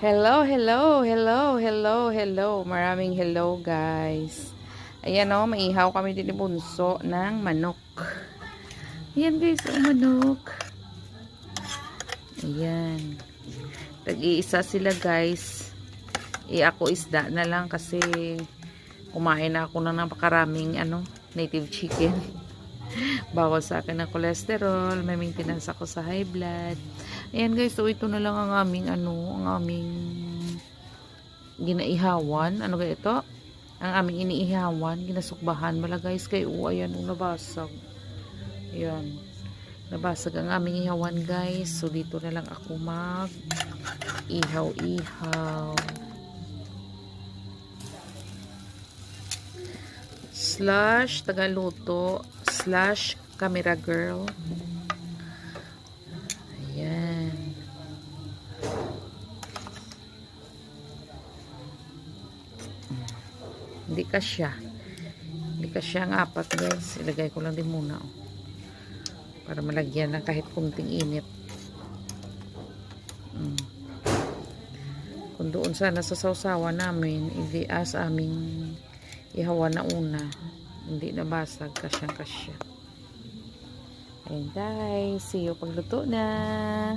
Hello, hello, hello, hello, hello. Maraming hello, guys. Ayan o, maihaw kami din ni Bunso ng manok. Ayan, guys, ang manok. Ayan. Tag-iisa sila, guys. Ako isda na lang kasi kumain na ako ng napakaraming native chicken. Bawal sa akin ng cholesterol, may maintenance ako sa high blood. Ayan guys, so ito na lang ang aming ang aming ginaihawan. Ano kaya ito? Ang aming iniihawan, ginasukbahan. Wala guys, kay ayan, nabasag. Ayan. Nabasag ang aming ihawan guys. So dito na lang ako mag ihaw-ihaw. / tagaluto / camera girl. Ayan. Hindi kasya ang apat guys. Ilagay ko lang din muna para malagyan ng kahit kunting init. Kung doon sana sa sausawa namin, sa aming ihawan na una, hindi nabasag, kasyang-kasya. Ayan guys, see you pagluto na.